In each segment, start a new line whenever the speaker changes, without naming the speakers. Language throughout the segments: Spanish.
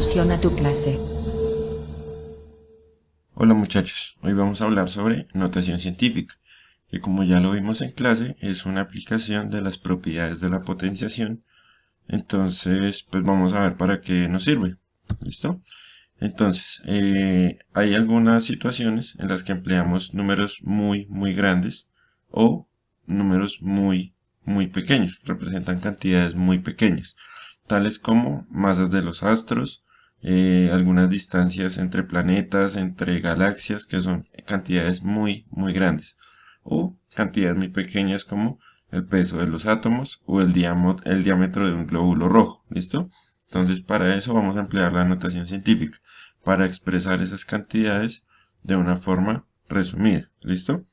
Introducción a tu clase.
Hola muchachos, hoy vamos a hablar sobre notación científica, que como ya lo vimos en clase, es una aplicación de las propiedades de la potenciación. Entonces, pues vamos a ver para qué nos sirve. ¿Listo? Entonces, hay algunas situaciones en las que empleamos números muy grandes o números muy pequeños, representan cantidades muy pequeñas, tales como masas de los astros, algunas distancias entre planetas, entre galaxias, que son cantidades muy grandes, o cantidades muy pequeñas como el peso de los átomos o el diámetro de un glóbulo rojo. ¿Listo? Entonces, para eso vamos a emplear la notación científica, para expresar esas cantidades de una forma resumida. ¿Listo?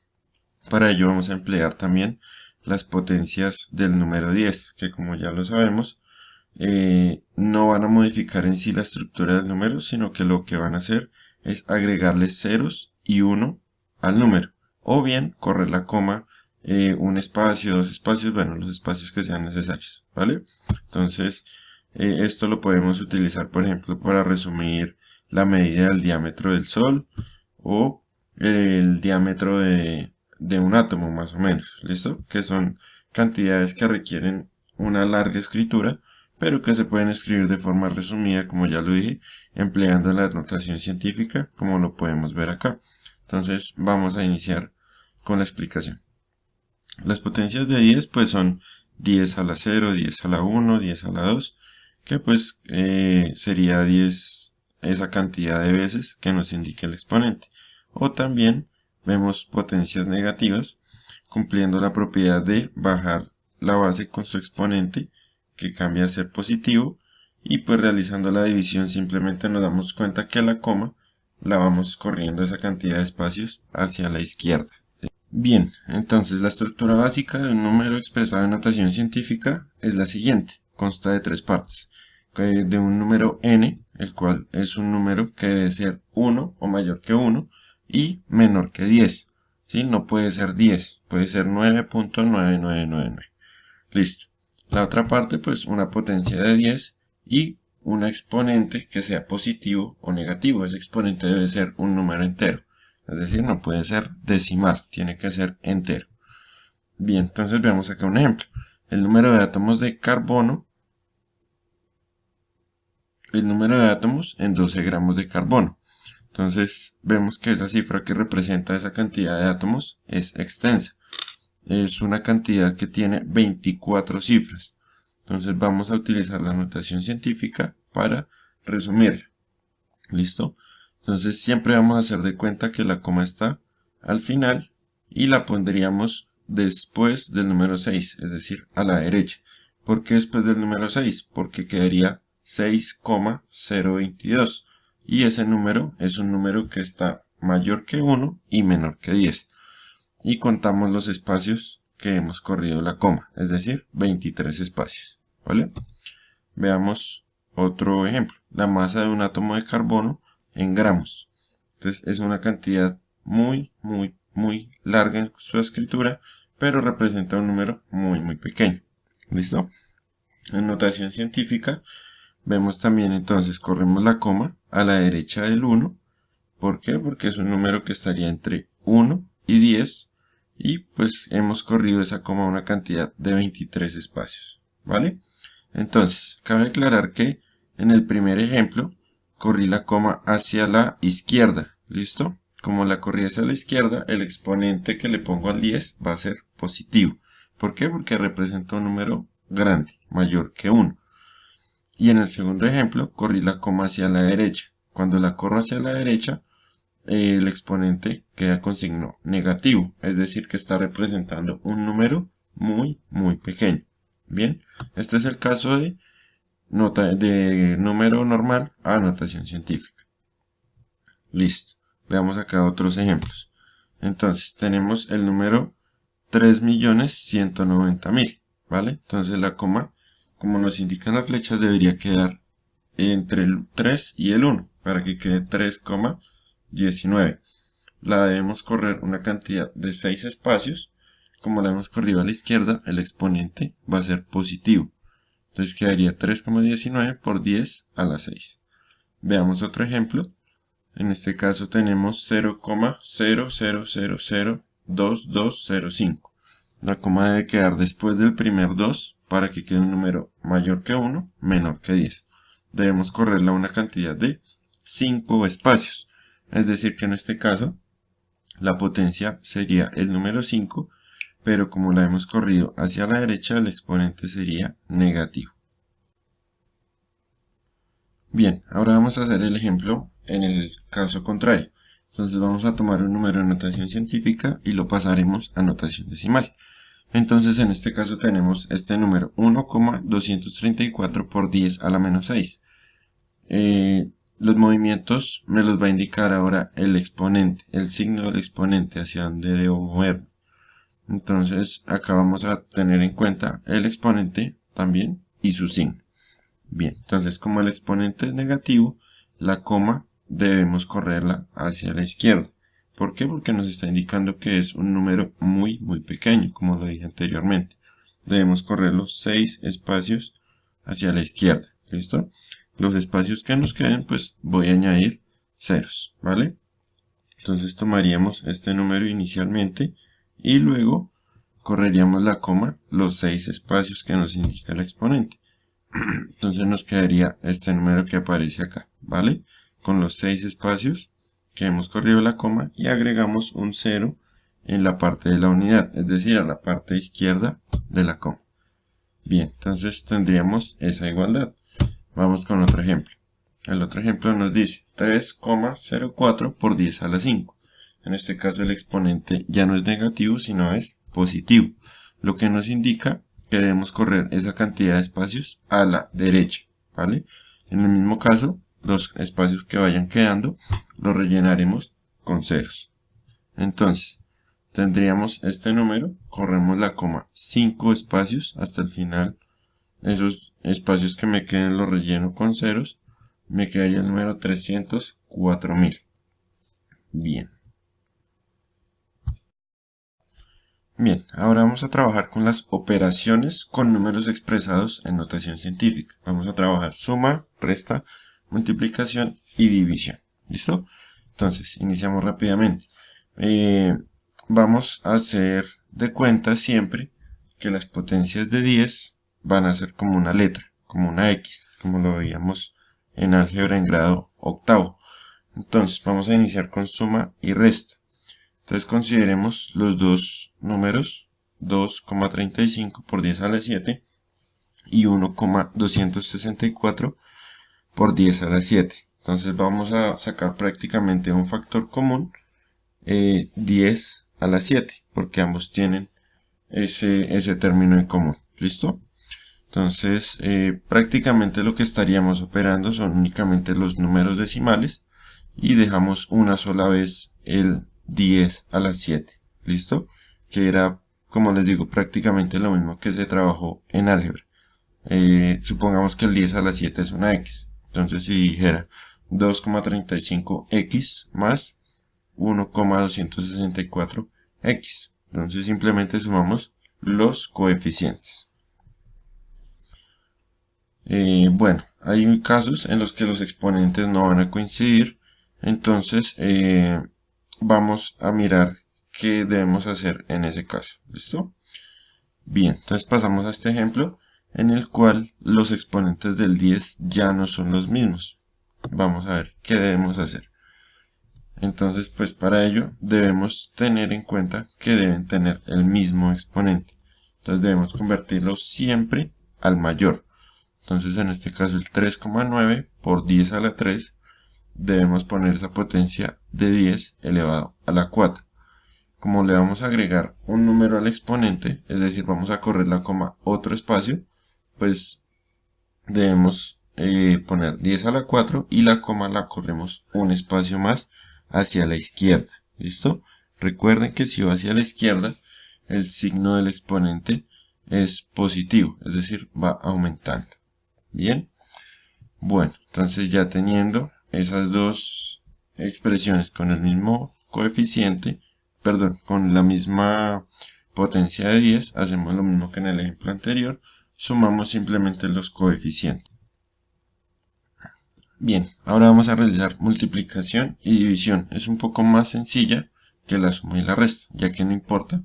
Para ello vamos a emplear también las potencias del número 10, que como ya lo sabemos, no van a modificar en sí la estructura del número, sino que lo que van a hacer es agregarle ceros y 1 al número, o bien correr la coma, un espacio, dos espacios, bueno, los espacios que sean necesarios, ¿vale? Entonces, esto lo podemos utilizar, por ejemplo, para resumir la medida del diámetro del Sol o el diámetro de un átomo, más o menos, ¿listo? Que son cantidades que requieren una larga escritura, pero que se pueden escribir de forma resumida, como ya lo dije, empleando la notación científica, como lo podemos ver acá. Entonces, vamos a iniciar con la explicación. Las potencias de 10 pues son 10 a la 0, 10 a la 1, 10 a la 2, que pues sería 10 esa cantidad de veces que nos indica el exponente. O también vemos potencias negativas cumpliendo la propiedad de bajar la base con su exponente, que cambia a ser positivo, y pues realizando la división simplemente nos damos cuenta que a la coma la vamos corriendo esa cantidad de espacios hacia la izquierda. Bien, entonces la estructura básica de un número expresado en notación científica es la siguiente. Consta de tres partes. De un número n, el cual es un número que debe ser 1 o mayor que 1 y menor que 10. ¿Sí? No puede ser 10, puede ser 9.9999. Listo. La otra parte, pues una potencia de 10 y un exponente que sea positivo o negativo. Ese exponente debe ser un número entero. Es decir, no puede ser decimal, tiene que ser entero. Bien, entonces veamos acá un ejemplo. El número de átomos de carbono, en 12 gramos de carbono. Entonces vemos que esa cifra que representa esa cantidad de átomos es extensa. Es una cantidad que tiene 24 cifras. Entonces vamos a utilizar la notación científica para resumirla. ¿Listo? Entonces siempre vamos a hacer de cuenta que la coma está al final y la pondríamos después del número 6, es decir, a la derecha. ¿Por qué después del número 6? Porque quedaría 6,022 y ese número es un número que está mayor que 1 y menor que 10. Y contamos los espacios que hemos corrido la coma, es decir, 23 espacios. ¿Vale? Veamos otro ejemplo. La masa de un átomo de carbono en gramos. Entonces es una cantidad muy larga en su escritura, pero representa un número muy pequeño. ¿Listo? En notación científica vemos también entonces, corremos la coma a la derecha del 1. ¿Por qué? Porque es un número que estaría entre 1 y 10 y pues hemos corrido esa coma a una cantidad de 23 espacios. ¿Vale? Entonces, cabe aclarar que en el primer ejemplo corrí la coma hacia la izquierda. ¿Listo? Como la corrí hacia la izquierda, el exponente que le pongo al 10 va a ser positivo. ¿Por qué? Porque representa un número grande, mayor que 1. Y en el segundo ejemplo, corrí la coma hacia la derecha. Cuando la corro hacia la derecha, el exponente queda con signo negativo, es decir, que está representando un número muy pequeño. Bien, este es el caso de número normal a notación científica. Listo. Veamos acá otros ejemplos. Entonces, tenemos el número 3.190.000, ¿vale? Entonces, la coma, como nos indican las flechas, debería quedar entre el 3 y el 1, para que quede 3,19. La debemos correr una cantidad de 6 espacios. Como la hemos corrido a la izquierda, el exponente va a ser positivo. Entonces quedaría 3,19 por 10 a la 6. Veamos otro ejemplo. En este caso tenemos 0,00002205. La coma debe quedar después del primer 2 para que quede un número mayor que 1, menor que 10. Debemos correrla una cantidad de 5 espacios. Es decir que en este caso la potencia sería el número 5, pero como la hemos corrido hacia la derecha, el exponente sería negativo. Bien, ahora vamos a hacer el ejemplo en el caso contrario. Entonces vamos a tomar un número de notación científica y lo pasaremos a notación decimal. Entonces en este caso tenemos este número 1,234 por 10 a la menos 6. Los movimientos me los va a indicar ahora el exponente, el signo del exponente hacia donde debo moverme. Entonces acá vamos a tener en cuenta el exponente también y su signo. Bien, entonces como el exponente es negativo, la coma debemos correrla hacia la izquierda. ¿Por qué? Porque nos está indicando que es un número muy pequeño, como lo dije anteriormente. Debemos correr los 6 espacios hacia la izquierda. ¿Listo? Los espacios que nos queden, pues voy a añadir ceros, ¿vale? Entonces tomaríamos este número inicialmente y luego correríamos la coma los 6 espacios que nos indica el exponente. Entonces nos quedaría este número que aparece acá, ¿vale? Con los 6 espacios que hemos corrido la coma y agregamos un 0 en la parte de la unidad, es decir, a la parte izquierda de la coma. Bien, entonces tendríamos esa igualdad. Vamos con otro ejemplo. El otro ejemplo nos dice 3,04 por 10 a la 5. En este caso el exponente ya no es negativo, sino es positivo, lo que nos indica que debemos correr esa cantidad de espacios a la derecha, ¿vale? En el mismo caso, los espacios que vayan quedando los rellenaremos con ceros. Entonces, tendríamos este número, corremos la coma 5 espacios hasta el final. Esos espacios que me queden los relleno con ceros, me quedaría el número 304.000. Bien. Bien, ahora vamos a trabajar con las operaciones con números expresados en notación científica. Vamos a trabajar suma, resta, multiplicación y división. ¿Listo? Entonces, iniciamos rápidamente. Vamos a hacer de cuenta siempre que las potencias de 10 van a ser como una letra, como una X, como lo veíamos en álgebra en grado octavo. Entonces, vamos a iniciar con suma y resta. Entonces consideremos los dos números, 2,35 por 10 a la 7 y 1,264 por 10 a la 7. Entonces vamos a sacar prácticamente un factor común, 10 a la 7, porque ambos tienen ese término en común. ¿Listo? Entonces prácticamente lo que estaríamos operando son únicamente los números decimales y dejamos una sola vez el 10 a la 7, ¿listo? Que era, como les digo, prácticamente lo mismo que se trabajó en álgebra. Supongamos que el 10 a la 7 es una X. Entonces si dijera 2,35X más 1,264X. Entonces simplemente sumamos los coeficientes. Bueno, hay casos en los que los exponentes no van a coincidir. Entonces vamos a mirar qué debemos hacer en ese caso. ¿Listo? Bien, entonces pasamos a este ejemplo en el cual los exponentes del 10 ya no son los mismos. Vamos a ver qué debemos hacer. Entonces, pues para ello debemos tener en cuenta que deben tener el mismo exponente. Entonces debemos convertirlos siempre al mayor. Entonces en este caso el 3,9 por 10 a la 3 debemos poner esa potencia de 10 elevado a la 4. Como le vamos a agregar un número al exponente, es decir, vamos a correr la coma otro espacio, pues debemos poner 10 a la 4 y la coma la corremos un espacio más hacia la izquierda. ¿Listo? Recuerden que si va hacia la izquierda, el signo del exponente es positivo, es decir, va aumentando. Bien. Bueno, entonces ya teniendo esas dos expresiones con el mismo coeficiente, perdón, con la misma potencia de 10, hacemos lo mismo que en el ejemplo anterior, sumamos simplemente los coeficientes. Bien, ahora vamos a realizar multiplicación y división. Es un poco más sencilla que la suma y la resta, ya que no importa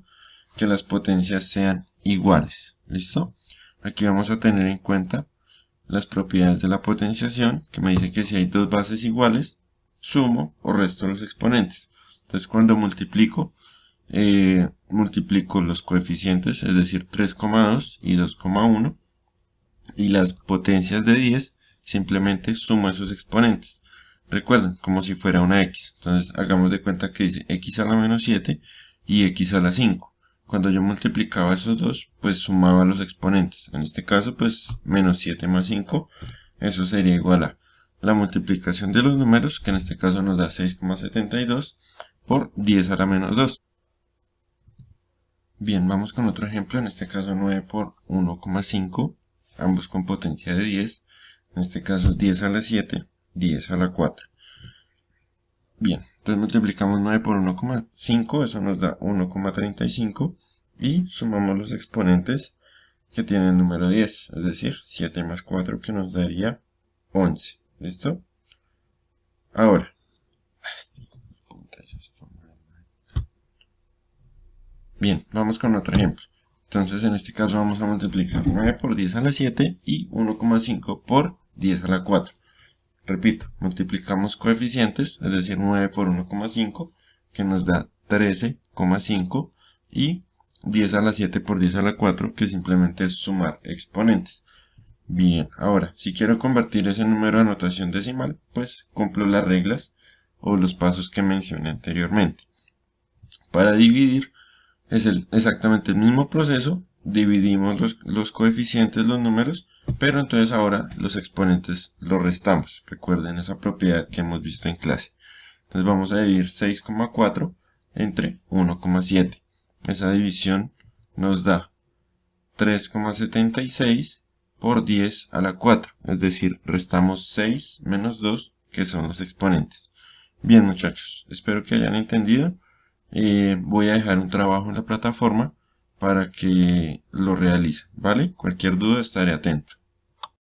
que las potencias sean iguales. ¿Listo? Aquí vamos a tener en cuenta las propiedades de la potenciación, que me dice que si hay dos bases iguales, sumo o resto los exponentes. Entonces cuando multiplico los coeficientes, es decir, 3,2 y 2,1, y las potencias de 10, simplemente sumo esos exponentes. Recuerden, como si fuera una x. Entonces hagamos de cuenta que dice x a la menos 7 y x a la 5. Cuando yo multiplicaba esos dos, pues sumaba los exponentes. En este caso, pues menos 7 más 5, eso sería igual a la multiplicación de los números, que en este caso nos da 6,72 por 10 a la menos 2. Bien, vamos con otro ejemplo, en este caso 9 por 1,5, ambos con potencia de 10, en este caso 10 a la 7, 10 a la 4. Bien, entonces multiplicamos 9 por 1,5, eso nos da 1,35 y sumamos los exponentes que tiene el número 10, es decir, 7 más 4 que nos daría 11. ¿Listo? Ahora, bien, vamos con otro ejemplo. Entonces en este caso vamos a multiplicar 9 por 10 a la 7 y 1,5 por 10 a la 4. Repito, multiplicamos coeficientes, es decir, 9 por 1,5, que nos da 13,5, y 10 a la 7 por 10 a la 4, que simplemente es sumar exponentes. Bien, ahora, si quiero convertir ese número a notación decimal, pues cumplo las reglas o los pasos que mencioné anteriormente. Para dividir, es exactamente el mismo proceso, dividimos los coeficientes, los números, pero entonces ahora los exponentes los restamos. Recuerden esa propiedad que hemos visto en clase. Entonces vamos a dividir 6,4 entre 1,7. Esa división nos da 3,76 por 10 a la 4. Es decir, restamos 6 menos 2, que son los exponentes. Bien, muchachos, espero que hayan entendido. Voy a dejar un trabajo en la plataforma para que lo realicen, ¿vale? Cualquier duda estaré atento.